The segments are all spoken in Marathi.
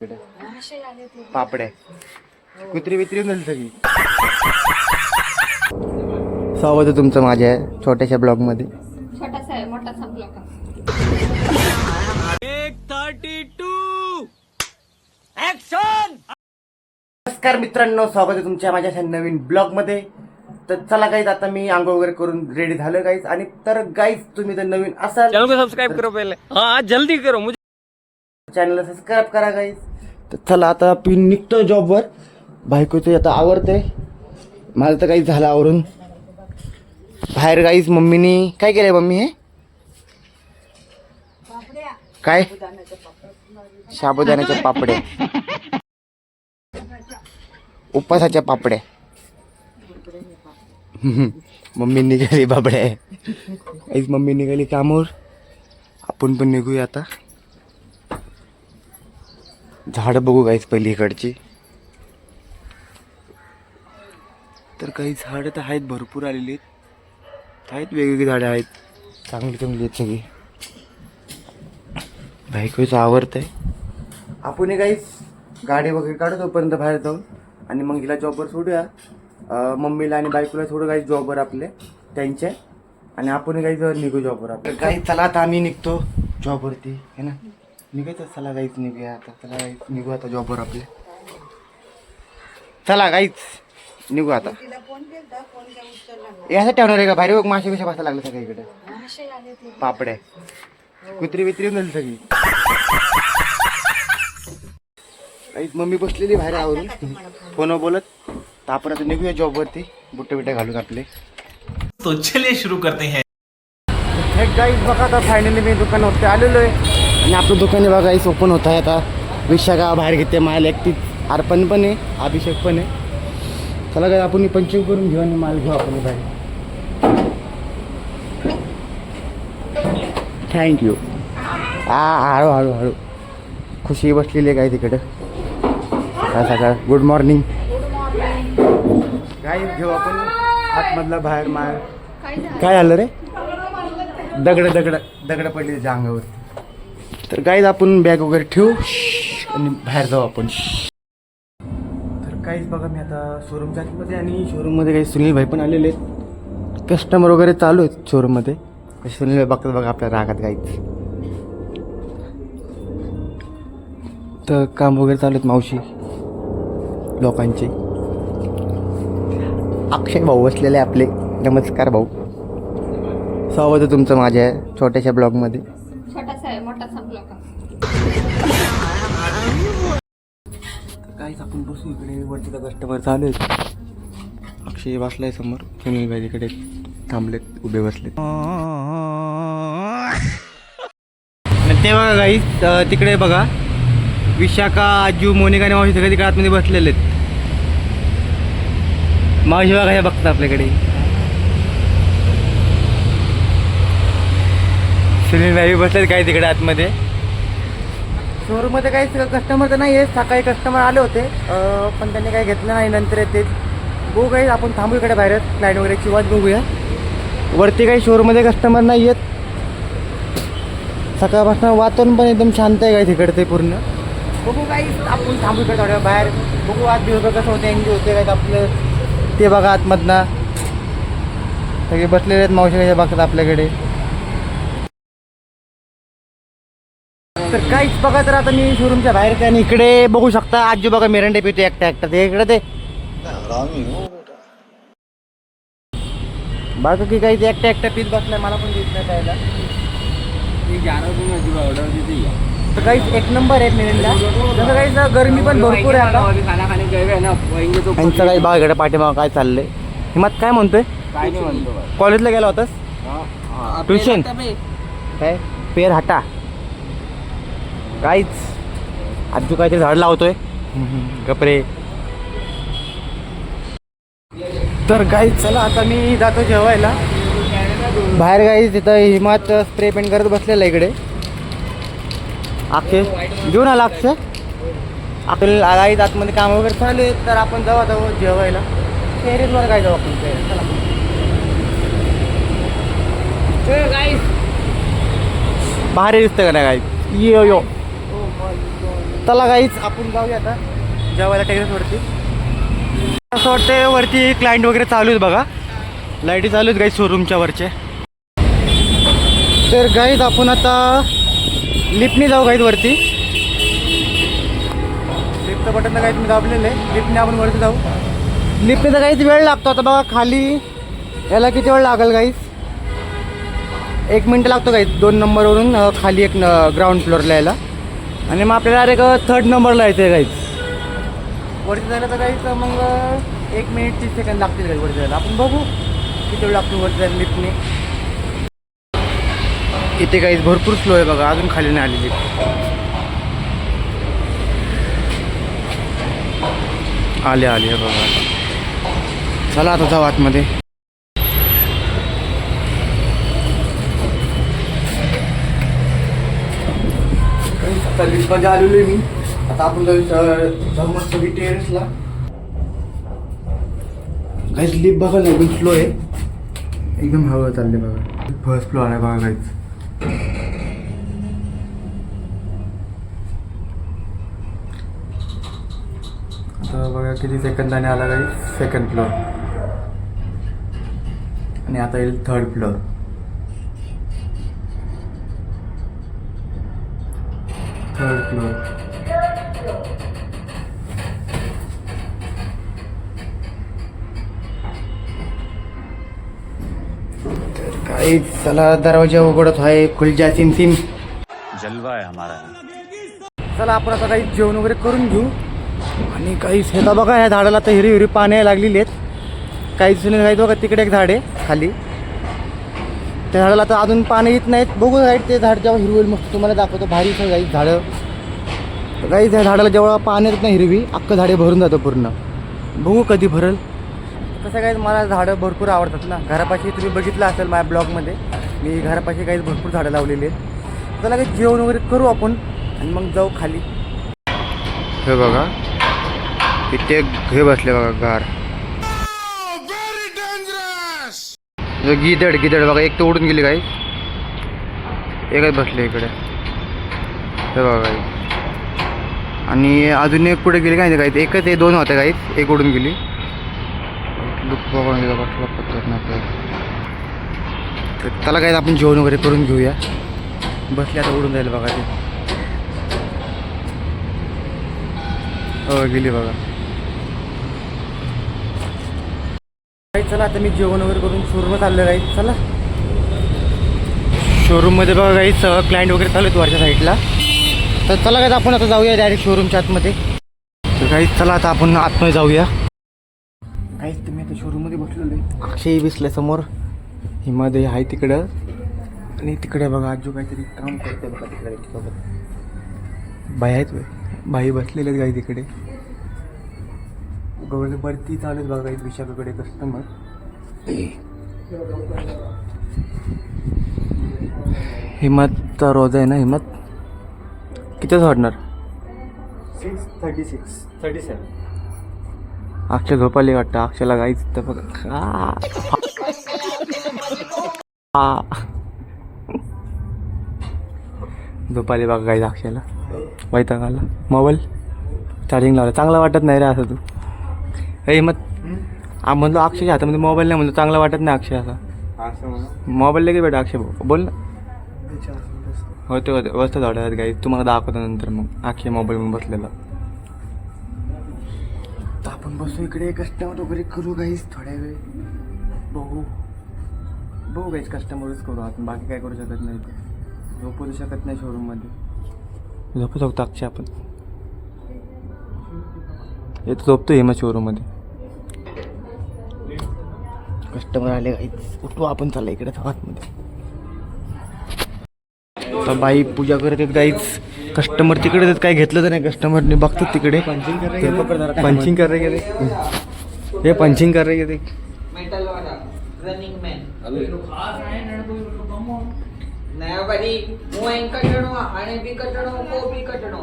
पापड्या कुत्री बित्री झाली सगळी. स्वागत आहे तुमचं माझ्या छोट्याशा ब्लॉग मध्ये. छोटासा आहे मोठासा ब्लॉग. 132 ऍक्शन. नमस्कार मित्रांनो, स्वागत आहे तुमच्या माझ्या नवीन ब्लॉग मध्ये. तर चला गाईज, आता मी आंघोळ वगैरे करून रेडी झालो गाईज. आणि तर गाईज, तुम्ही जर नवीन असाल चैनल को सब्सक्राइब करो पहले. हाँ जल्दी करो, मुझे चॅनलला सबस्क्राईब करा गाईज. तर चला आता पिन निघतो जॉबवर. बायकोचं आता आवडतंय, माझं तर काही झालं आवरून. बाहेर गाईज मम्मीनी काय केलंय. मम्मी हे काय? साबुदाण्याच्या पापड्या, उपासाच्या पापड्या. मम्मी निघाली बाबड्या. काहीच मम्मी निघाली कामावर. आपण पण निघूया आता. झाडं बघू गाईच पहिली इकडची. तर काही झाडं तर आहेत, भरपूर आलेली आहेत. वेगवेगळी झाडं आहेत, चांगली चांगली आहेत सगळी. बायकोचं आवडतंय. आपण गाईच गाडी वगैरे काढू तोपर्यंत बाहेर जाऊन, आणि मग हिला जॉबवर सोडूया. मम्मीला आणि बायकोला थोडं काही जॉबवर आपले त्यांचे, आणि आपण काही निघू जॉबवर आपलं. काही चला आता आम्ही निघतो जॉबवरती, है ना. निघायचं, चला गाईच निघूया आता. चला गाईच निघू आता जॉबवर आपले. चला गाईच निघू आता. यासाठी ठेवणार आहे का भारी. बघ मासे बिशा बसायला लागले सगळीकडे. पापड्या कुत्री बित्री झाली सगळी. काहीच मम्मी बसलेली बाहेर आवरून फोन बोलत. तर आपण आता निघूया जॉबवरती, बुट्टे बिट्टे घालून आपले. तो चलिए शुरू करते हैं. गाईज बघा, आता फायनली मी दुकानावरती आलेलो आहे. आणि आपलं दुकान बघा गाईस ओपन होत आहे आता. विशाखा बाहेर घेते, माल एकटीच. अर्पण पण आहे, अभिषेक पण आहे. चला काय आपण पंचिंग करून घेऊ आणि माल घेऊ आपण बाहेर. थँक्यू. हळू हळू हळू. खुशी बसलेली आहे काय तिकडं. काय सकाळ. Good morning. गाईज घेऊ आपण आतमधला बाहेर माल. काय झालं रे. दगड पडली त्याच्या अंगावरती. तर गाईज आपण बॅग वगैरे ठेवू आणि बाहेर जाऊ आपण. तर काहीच बघा, मी आता शोरूमच्या आतमध्ये, आणि शोरूममध्ये काही सुनील भाई पण आलेले आहेत. कस्टमर वगैरे चालू आहेत शोरूममध्ये. सुनील भाई बघतात बघा आपल्या रागात गाईच. तर काम वगैरे चालू आहेत मावशी लोकांचे. अक्षय भाऊ बसलेले आपले. नमस्कार भाऊ, स्वागत आहे तुमचं माझ्या छोट्याशा ब्लॉगमध्ये. छोटासा आहे मोठासा ब्लॉग. काहीच आपण बसू इकडे. वरती कस्टमर चालू आहेत. अक्षय बसलाय समोर. सुनील भाई तिकडे थांबलेत, उभे बसलेत. ते बघा गाईस, तिकडे बघा विशाखा, आजू, मोनिका आणि मावशी सगळे तिकडे आतमध्ये बसलेले आहेत. मावशी बघा हे बघतात आपल्याकडे. सुनील भाई बसलेत काय तिकडे आतमध्ये. शोरूममध्ये काही कस्टमर तर नाही आहे. सकाळी कस्टमर आले होते, पण त्यांनी काही घेतलं नाही. नंतर येते बघू काही. आपण थांबू इकडे बाहेरच, लाईन वगैरेची वाट बघूया. वरती काही शोरूममध्ये कस्टमर नाही आहेत. सकाळपासून वातावरण पण एकदम शांत आहे काय तिकडे ते पूर्ण. बघू काही आपण थांबू इकडे थोड्या बाहेर. बघू आज दिवस कसं होते, एन्जॉय होते काय आपलं. ते बघा आतमधनं सगळे बसलेले आहेत. मावशी कशा बघतात आपल्याकडे. तर काहीच बघा. तर आता मी शोरूमच्या बाहेर काय, आणि इकडे बघू शकता आजू बघा मिरंडे पिते एकटा. ते इकडे ते बाकी की काही एकटा पीत बसलाय. मला पण दिसत नाही त्याला. तर काहीच एक नंबर आहे मिरंडा. तसं काही गरमी पण भरपूर आहे आता. त्यांचं काही बघा इकडे पाठीमागं काय चाललंय. हिमत काय म्हणतोय. कॉलेजला गेला होतास. ट्युशन काय पेर हटा. काहीच आजू काहीतरी झाड लावतोय. कपडे. तर गाईच चला आता मी जातो जेवायला बाहेर. गाईच तिथं हिमात स्प्रे पेंट करत बसलेला इकडे. अक्षय घेऊन आला. अक्षय आपल्याला गाईच आतमध्ये काम वगैरे चालू आहेत. तर आपण जाऊ जेवायला. टेरेसवर काय जाऊ आपण. चला गाईस भारी दिसतं का नाही गाईच. यो चला गाईच आपण जाऊया आता जेवायला टेरेसवरती. असं वाटतं वरती क्लायंट वगैरे चालू आहेत बघा, लाईटी चालू आहेत गाईज शोरूमच्या वरचे. तर गाईज आपण आता लिफ्टने जाऊ गाईज वरती. लिफ्टचं बटन तर गाईज मी दाबलेलं आहे, लिफ्टने आपण वरती जाऊ. लिफ्टने तर काहीच वेळ लागतो. आता बघा खाली याला किती वेळ लागेल गाईज, 1 मिनटं लागतो गाईज 2 नंबरवरून खाली एक ग्राउंड फ्लोअरला यायला. आणि मग आपल्याला डायरेक्ट 3rd नंबरला यायचं आहे गाईज. वरती जायला तर गाईज मग 1 मिनिट 30 सेकंड लागतील गाईज वरती जायला. आपण बघू किती वेळ लागतो वरती जायला लिफ्टने. इथे गाईज भरपूर स्लो आहे बघा, अजून खाली नाही आलेली. आले आले बघा. चला आता जाऊ आतमध्ये. आता लिफ्टमध्ये आलेलो आहे मी. आता आपण जाऊ मस्त टेरेसला. गाईज लिफ्ट बघा ना एकदम स्लो आहे, एकदम हळू चालले बघा. फर्स्ट फ्लोअर आहे बघा गाईज. आता बघा किती सेकंदाने आला गाईज 2nd फ्लोअर. आणि आता येईल 3rd फ्लोअर. तर काही चला दरवाजा उघडत आहे, खुलजा सिम सिम. जलवा है हमारा. चला आपण आता काही जेवण वगैरे करून घेऊ. आणि काही शेता बघा, ह्या झाडाला तर हिरी हिरी पाने लागलेली आहेत. काही जुने काही बघा तिकडे एक झाड आहे खाली, त्या झाडाला तर अजून पाणी येत नाहीत. बघू गाईड ते झाड जेव्हा हिरवेल मस्त तुम्हाला दाखवतो, भारी गाई झाडं. काही त्या झाडाला जेव्हा पाणी येत नाही हिरवी, अख्खं झाडे भरून जातं पूर्ण. बघू कधी भरल. कसं काय मला झाडं भरपूर आवडतात ना. घरापाशी तुम्ही बघितलं असेल माझ्या ब्लॉगमध्ये, मी घरापाशी काही भरपूर झाडं लावलेली आहेत. चला काही जेवण वगैरे करू आपण आणि मग जाऊ खाली. हे बघा इथे घे बसले बघा गार. गिदड गिदड बघा, एक तर उडून गेली काही, एकच बसले इकडे. हे बघा काही. आणि अजून एक पुढे गेली काय काही, एकच हे 2 होते काही, एक उडून गेली. त्याला काय आपण जेवण वगैरे करून घेऊया. बसले आता उडून जाईल बघा ते. हो गेली बघा. चला आता मी जेवण वगैरे करून शोरूम चाललं आहे. चला शोरूममध्ये बघा काही क्लायंट वगैरे चालू आहेत वरच्या साईडला. तर चला काय आपण आता जाऊया डायरेक्ट शोरूमच्या आतमध्ये. तर काही चला आता आपण आतमध्ये जाऊया. काहीच तुम्ही आता शोरूममध्ये बसलेलो आहे. अक्षय बसले समोर, हिमादय आहे तिकडं. आणि तिकडे बघा आजू काहीतरी काम करते बघा तिकडे सोबत. बाई आहेत, बाई बसलेले आहेत काही तिकडे. वरती चालू आहेत बघा काही विशाखाकडे कस्टमर. हिम्मतचा रोज आहे ना. हिम्मत कितीच वाटणार? 6:36-37. अक्षय झोपाली वाटतं. अक्षयला गाईच तर बघा झोपाली बघा गाईच. अक्षयला वैताग आला. मोबाईल चार्जिंग लावला. चांगला वाटत नाही रे असं तू. हे हिम्मत म्हणलो अक्षयच्या हातामध्ये मोबाईल नाही म्हणतो चांगला वाटत नाही अक्षय असा. मोबाईल लगेच बेटा अक्षय भाऊ बोल ना. होते होते वस्तू झाडात गाई, तुम्हाला दाखवतो नंतर. मग अक्षय मोबाईल म्हणून बसलेला. तर आपण बसू इकडे, कस्टमर वगैरे करू गाईस थोड्या वेळ. बघू गाईस कस्टमरच करू आपण, बाकी काय करू शकत नाही. झोपू शकत नाही शोरूममध्ये. झोपू शकतो अक्षय आपण. येतो झोपतो हे मग शोरूममध्ये. कस्टमर आले गाईच, उठू आपण. चाललं इकडे आतमध्ये. बाई पूजा करत आहेत गाईच. कस्टमर तिकडे आहेत, काय घेतलं तर नाही कस्टमरने. बघतात तिकडे पंचिंग कर रहे, पंचिंग कर रहे ये पंचिंग कर रहे थे. रनिंग मैन नया बड़ी मुँह कटणो आने भी कटणो को भी कटणो.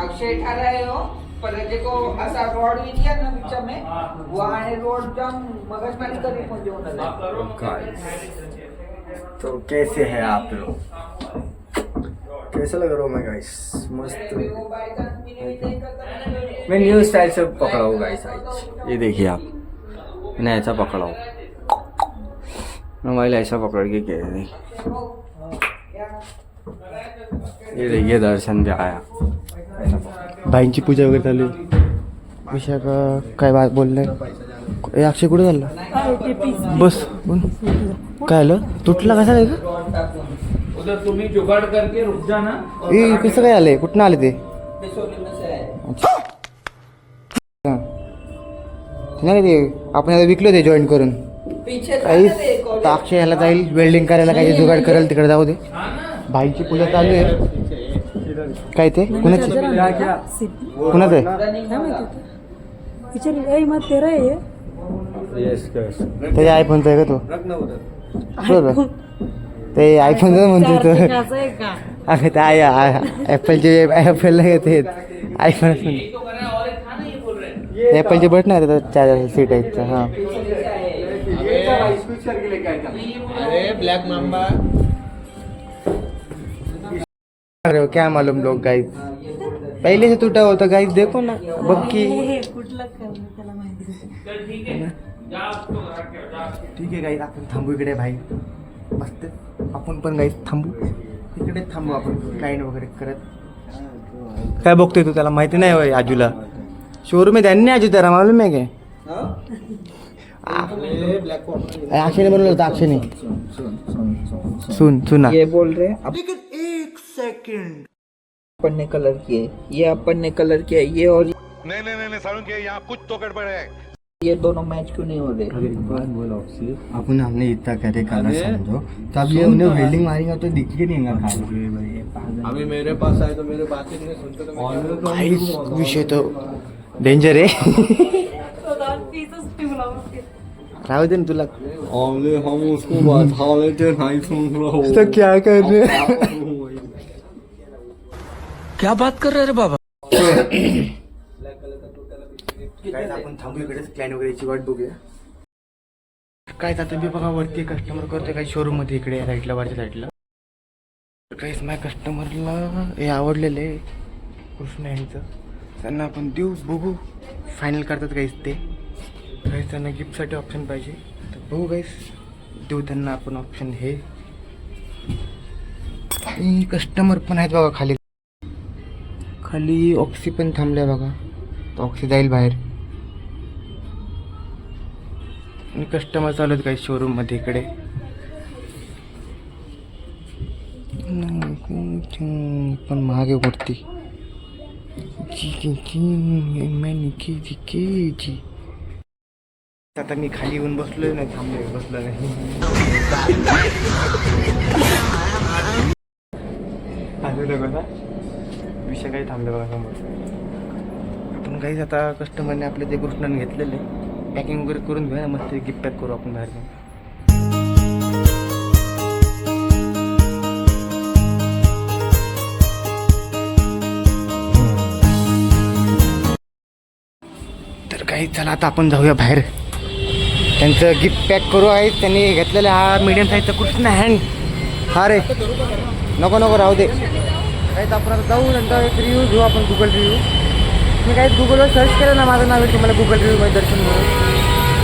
अक्षय ठाराय हो पर जेको असा रोड विदिया ना बीच में वो आने रोड जाम मगजमारी करी पहुंचो ना. तो कैसे हैं आप लोग? कैसा लग रहा हूँ मैं गाइस? मस्त। मैं न्यू स्टाइल से पकड़ा हूँ गाइस आज। ये देखिए आप, मैंने ऐसा पकड़ा हूँ, मोबाइल ऐसा पकड़ के कह रहे। ये देखिए दर्शन भी आया, भाईंची पूजा वगैरे चालू आहे. विशाखा काय बात बोलले? अक्षय कुठे झाला? बस बोल. काय आलं? तुटला कसा काय का? उधर तुम्ही जुगाड़ करके रुक जाना. ए कसं काय आलंय? कुठनं आले ते? अच्छा. हां. नाही ते आपण आता विकलो ते जॉईन करून. काहीच अक्षय ह्याला जाईल वेल्डिंग करायला, काही जुगाड करेल, तिकडे जाऊ दे. भाईची पूजा चालू आहे. काय ते कुणाची? कुणाचं आहे? त्याच्या आयफोनचा आहे का तो? बरोबर, ते आयफोनचं म्हणतो तो. अरे ते ॲपलचे ॲपलला येते आयफोनच म्हणतो. ॲपलचे बटन आहे त्याचा चार्जर सीट आहे. हां ब्लॅक मांबा. अरे क्या मालूम लोग गाइस, पहले से टूटा होता गाइस. देखो ना बक्की. ठीक आहे गाइस, आपण थांबू इकडे भाई. मस्त आपण पण गाइस थांबू इकडे, थांबू आपण लाईन वगैरे करत. काय बघतोय तू? त्याला माहिती नाही होय आजूला. शोरूम आहे त्यांनी आजू, त्याला मालूम आहे काय? अक्षयने बनवलं होतं. अक्षयने सुन सुना. ये बोल रहे अब एक सेकंड. अपन ने कलर किए, ये अपन ने कलर किया, ये और नहीं सारुण के यहाँ कुछ तो गड़बड़ है. ये दोनों मैच क्यों नहीं हो रहे? अपन हमने इतना करे कलर समझो, तब ये उन्हें वेल्डिंग मारेंगे तो दिख के नहीं खाली. अभी मेरे पास आए तो मेरे बातें नहीं सुनते तो भाई विषय तो डेंजर आहे. राहू दे ना तुला. हम उसको बता लेते नहीं सुन रहा हो. तो क्या कर रहे? क्या बात कर रहे रे बाबा? काय आपण थांबू इकडेच, क्लायंट वगैरेची वाट बघूया. काय आता तुम्ही बघा वरती कस्टमर करतोय काही शोरूम मध्ये, इकडे साईडला वरच्या साईडला. काहीच माझ्या कस्टमरला हे आवडलेलं आहे कृष्ण यांचं. त्यांना आपण देऊ, बघू फायनल करतात काहीच ते. काहीच त्यांना गिफ्टसाठी ऑप्शन पाहिजे तर बघू काहीच देऊ त्यांना आपण ऑप्शन. हे कस्टमर पण आहेत बघा खाली खाली. ऑक्सी पण थांबल्या बघा, तर ऑक्सी जाईल बाहेर. आणि कस्टमर चालू आहेत काही शोरूममध्ये इकडे. पण महागे मूर्ती आता मी खाली येऊन बसलोय ना, थांबलोय बसलो नाही. बघा विषय काही थांबले बघा समोर. आपण काहीच आता कस्टमरने आपल्या ते कृष्णाने घेतलेलं आहे, पॅकिंग वगैरे करून घेऊया ना, मस्त गिफ्ट पॅक करू आपण बाहेर जाऊन. तर काही चला आता आपण जाऊया बाहेर, त्यांचं गिफ्ट पॅक करू. आहे त्यांनी घेतलेला हा मीडियम साईजचा कृष्ण हँड. हा रे नको नको राहू दे. काहीच आपण आता जाऊ, नंतर एक रिव्ह्यू घेऊ आपण, गुगल रिव्ह्यू. मी काहीच गुगलवर सर्च केलं ना, माझं नाव आहे तुम्हाला गुगल रिव्ह्यूमध्ये दर्शन म्हणून.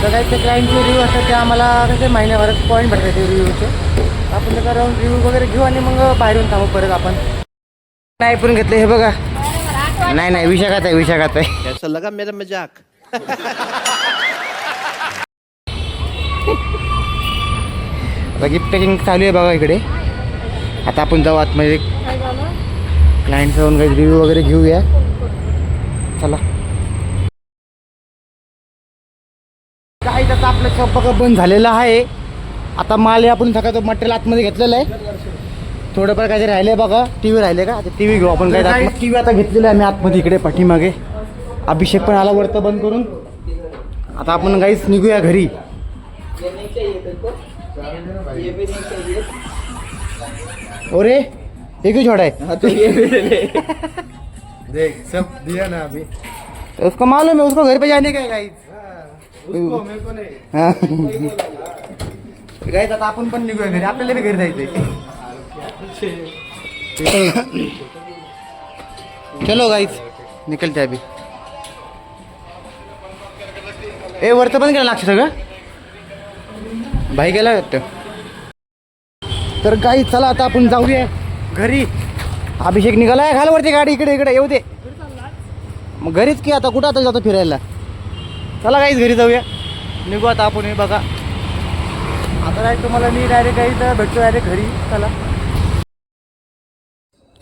तर काही ते क्लायंटचे रिव्ह्यू असतात, ते आम्हाला कसे महिन्याभरात पॉईंट भेटतात ते रिव्ह्यूचे. आपण त्याचा राहून रिव्ह्यू वगैरे घेऊ आणि मग बाहेर येऊन थांबू परत आपण. नाही पण घेतलं हे बघा. नाही विशाखात आहे, विशाखात आहे. कैसा लगा मेरा मजाक? आता गिफ्ट पॅकिंग चालू आहे बघा इकडे. आता आपण जाऊ आतमध्ये, क्लायंट जाऊन काही रिव्ह्यू वगैरे घेऊया. चला. काही आता आपलं शॉप बघा बंद झालेलं आहे. आता माल आपण सगळं मटेरियल आतमध्ये घेतलेलं आहे. थोडंफार काहीतरी राहिले बघा, टी व्ही राहिले का, आता टी व्ही घेऊ आपण. काय टी व्ही आता घेतलेलं आहे आम्ही आतमध्ये इकडे पाठीमागे. अभिषेक पण आला वरतं बंद करून. आता आपण काहीच निघूया घरी. अरे ये क्यों छोड़ा है? तो ये भी ले ले. देख सब दिया ना अभी. उसको मालूम है, उसको घर पे जाने का है गाइस. उसको मेरे को नहीं. गाइस आता आपण पण निघूया घरी, आपल्याला बी घरी जायचंय. चलो गाईज निकलते अभी. ए वरतं पण गेलं लागतं सगळं भाई गेला वाटतं. तर गाई चला आता आपण जाऊया घरी. अभिषेक निघालाय घाल वरती गाडी इकडे इकडे येऊ दे. मग घरीच की आता कुठं आता जातो फिरायला. चला गाईच घरी जाऊया. निघू आता आपण. हे बघा आता काय तुम्हाला मी डायरेक्ट गाईच भेटतो डायरेक्ट घरी. चला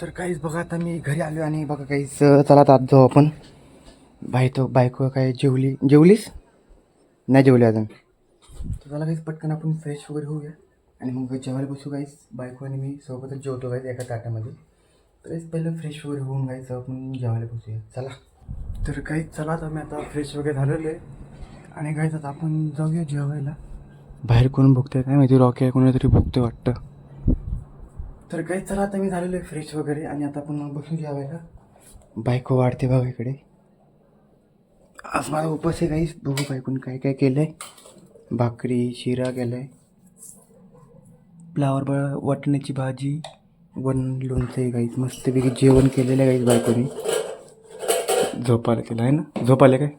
तर काहीच बघा आता मी घरी आलो आणि बघा काहीच चला आता जाऊ आपण. बायको काय जेवलीस नाही जेवली अजून. तर चला काहीच पटकन आपण फ्रेश वगैरे होऊया आणि मग जेवायला बसू. काहीच बायको आणि मी सोबतच जेवतो काहीच एका ताटामध्ये. तर काहीच पहिलं फ्रेश वगैरे होऊन काहीच आपण जेवायला बसूया. चला तर काहीच चला आता मी आता फ्रेश वगैरे झालेलो आहे आणि काहीच आता आपण जाऊया जेवायला. बाहेर कोण बघतोय काय माहिती. रॉकी कोणीतरी बघतोय वाटतं. तर काहीच चला आता मी झालेलो आहे फ्रेश वगैरे आणि आता आपण बसून जेवायला. बायको वाढते बघा इकडे. आज मला उपास आहे काहीच. बघू बायकोन काय काय केलं आहे. भाकरी शिरा केला आहे. फ्लावर वाटण्याची भाजी लोणचं आहे काहीच. मस्तपैकी जेवण केलेलं आहे काहीच बायकोनी. झोपायला केलं आहे ना. झोपायला काय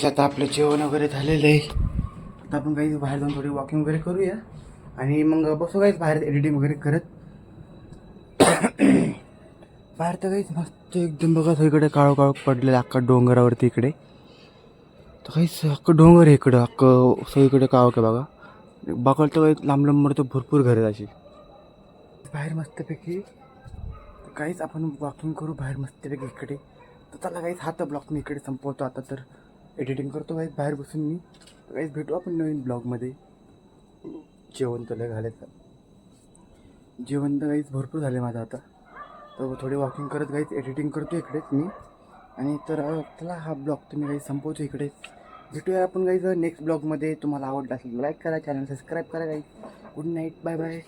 आता आपलं जेवण वगैरे झालेलं आहे. आता आपण काही बाहेर जाऊन थोडी वॉकिंग वगैरे करूया आणि मग बसू काहीच बाहेर एडिटिंग वगैरे करत. बाहेर तर काहीच मस्त एकदम बघा सगळीकडे काळोखाळ पडलेलं अख्खा डोंगरावरती इकडे. तर काहीच अख्खं डोंगर आहे इकडं. अख्खं सगळीकडे काळोख आहे बघा. बघायला तर काही लांब लांब तर भरपूर घर आहेत अशी बाहेर मस्तपैकी. काहीच आपण वॉकिंग करू बाहेर मस्तपैकी इकडे. तर त्याला काहीच हा तर ब्लॉग मी इकडे संपवतो आता. तर एडिटिंग करतो काहीच बाहेर बसून मी. काहीच भेटू आपण नवीन ब्लॉगमध्ये. जेवण तुला घालायचं. जेवण तर काहीच भरपूर झालं माझं आता. तर थोडी वॉकिंग करत काहीच एडिटिंग करतो इकडेच मी. आणि तर चला हा ब्लॉग तुम्ही काही संपवतो इकडेच. भेटूया आपण काहीच नेक्स्ट ब्लॉगमध्ये. तुम्हाला आवडला असेल लाईक करा, चॅनल सबस्क्राईब करा काही. Good night, bye bye.